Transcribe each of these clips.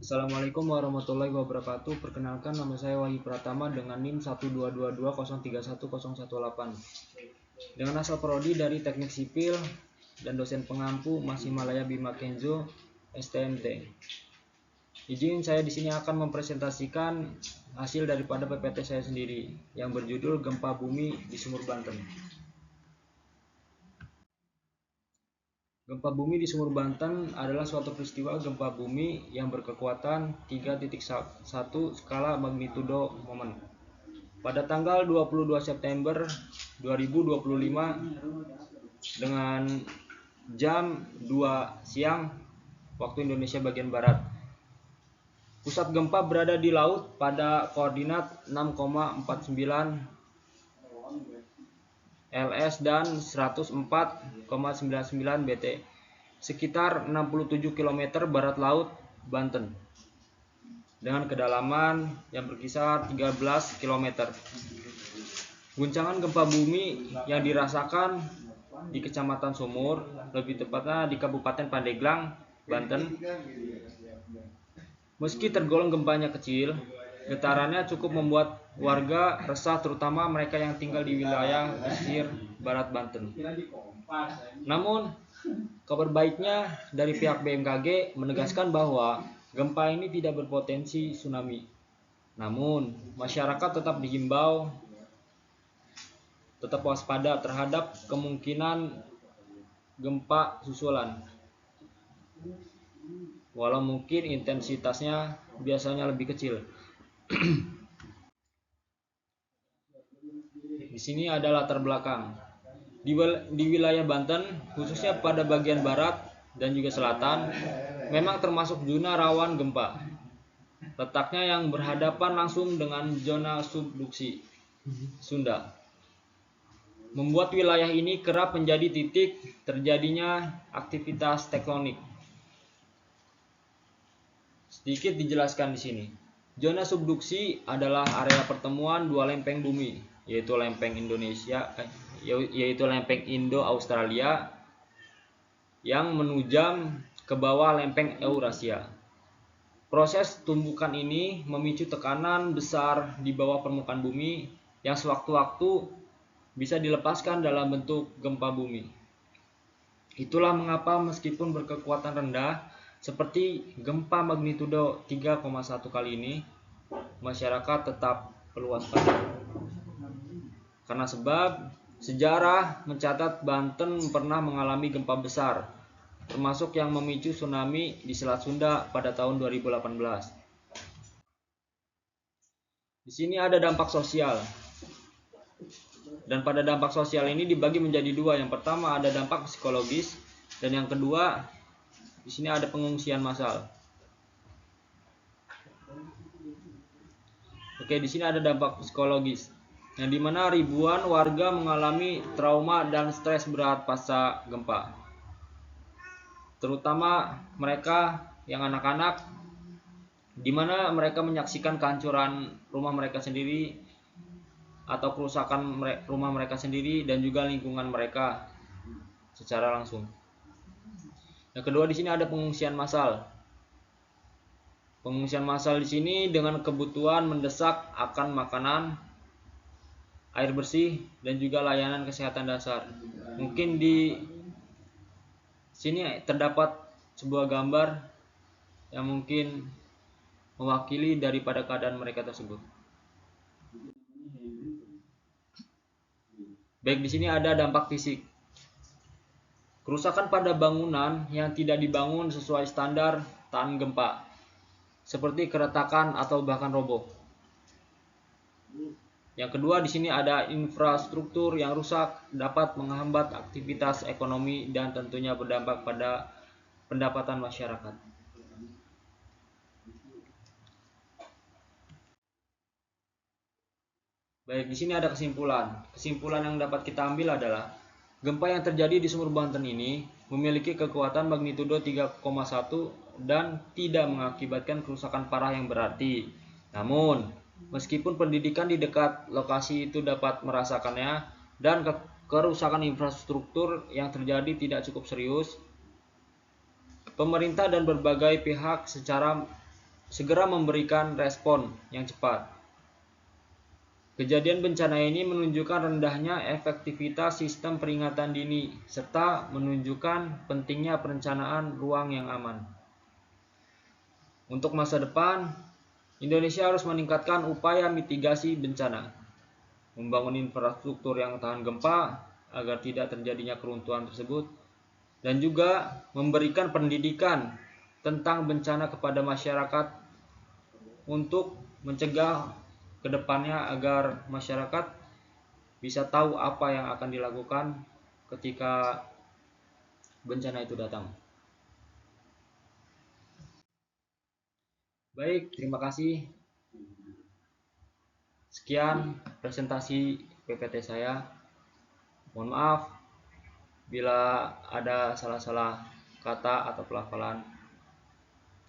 Assalamualaikum warahmatullahi wabarakatuh. Perkenalkan, nama saya Wahyu Pratama dengan NIM 12220310118 dengan asal prodi dari Teknik Sipil dan dosen pengampu Masimalaya Bima Kenzo STMT. Izin saya di sini akan mempresentasikan hasil daripada PPT saya sendiri yang berjudul Gempa Bumi di Sumur Banten. Gempa bumi di Sumur Banten adalah suatu peristiwa gempa bumi yang berkekuatan 3.1 skala magnitudo momen. Pada tanggal 22 September 2025 dengan jam 2 siang waktu Indonesia bagian Barat. Pusat gempa berada di laut pada koordinat 6,49 LS dan 104,99 BT, sekitar 67 km barat laut Banten, dengan kedalaman yang berkisar 13 km. Guncangan gempa bumi yang dirasakan di Kecamatan Sumur, lebih tepatnya di Kabupaten Pandeglang, Banten. Meski tergolong gempanya kecil, getarannya cukup membuat warga resah, terutama mereka yang tinggal di wilayah pesisir barat Banten. Namun, kabar baiknya dari pihak BMKG menegaskan bahwa gempa ini tidak berpotensi tsunami. Namun, masyarakat tetap dihimbau tetap waspada terhadap kemungkinan gempa susulan. Walau mungkin intensitasnya biasanya lebih kecil. Di sini ada latar belakang. Di wilayah Banten, khususnya pada bagian barat dan juga selatan, memang termasuk zona rawan gempa. Letaknya yang berhadapan langsung dengan zona subduksi Sunda, membuat wilayah ini kerap menjadi titik terjadinya aktivitas tektonik. Sedikit dijelaskan di sini. Zona subduksi adalah area pertemuan dua lempeng bumi, yaitu lempeng Indo-Australia yang menujam ke bawah lempeng Eurasia. Proses tumbukan ini memicu tekanan besar di bawah permukaan bumi yang sewaktu-waktu bisa dilepaskan dalam bentuk gempa bumi. Itulah mengapa meskipun berkekuatan rendah seperti gempa magnitudo 3,1 kali ini, masyarakat tetap perlu waspada. Karena sebab sejarah mencatat Banten pernah mengalami gempa besar, termasuk yang memicu tsunami di Selat Sunda pada tahun 2018. Di sini ada dampak sosial. Dan pada dampak sosial ini dibagi menjadi dua. Yang pertama ada dampak psikologis, dan yang kedua di sini ada pengungsian massal. Oke, di sini ada dampak psikologis, yang dimana ribuan warga mengalami trauma dan stres berat pasca gempa. Terutama mereka yang anak-anak, dimana mereka menyaksikan kehancuran rumah mereka sendiri atau kerusakan rumah mereka sendiri dan juga lingkungan mereka secara langsung. Yang kedua di sini ada pengungsian massal. Pengungsian massal di sini dengan kebutuhan mendesak akan makanan, air bersih, dan juga layanan kesehatan dasar. Mungkin di sini terdapat sebuah gambar yang mungkin mewakili daripada keadaan mereka tersebut. Baik, di sini ada dampak fisik. Kerusakan pada bangunan yang tidak dibangun sesuai standar tahan gempa, seperti keretakan atau bahkan roboh. Yang kedua di sini ada infrastruktur yang rusak, dapat menghambat aktivitas ekonomi dan tentunya berdampak pada pendapatan masyarakat. Baik, di sini ada kesimpulan. Kesimpulan yang dapat kita ambil adalah gempa yang terjadi di Sumur Banten ini memiliki kekuatan magnitudo 3,1 dan tidak mengakibatkan kerusakan parah yang berarti. Namun, meskipun pendidikan di dekat lokasi itu dapat merasakannya dan kerusakan infrastruktur yang terjadi tidak cukup serius, pemerintah dan berbagai pihak secara segera memberikan respon yang cepat. Kejadian bencana ini menunjukkan rendahnya efektivitas sistem peringatan dini serta menunjukkan pentingnya perencanaan ruang yang aman. Untuk masa depan, Indonesia harus meningkatkan upaya mitigasi bencana, membangun infrastruktur yang tahan gempa agar tidak terjadinya keruntuhan tersebut, dan juga memberikan pendidikan tentang bencana kepada masyarakat untuk mencegah ke depannya agar masyarakat bisa tahu apa yang akan dilakukan ketika bencana itu datang. Baik, terima kasih. Sekian presentasi PPT saya. Mohon maaf bila ada salah-salah kata atau pelafalan.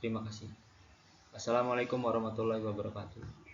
Terima kasih. Assalamualaikum warahmatullahi wabarakatuh.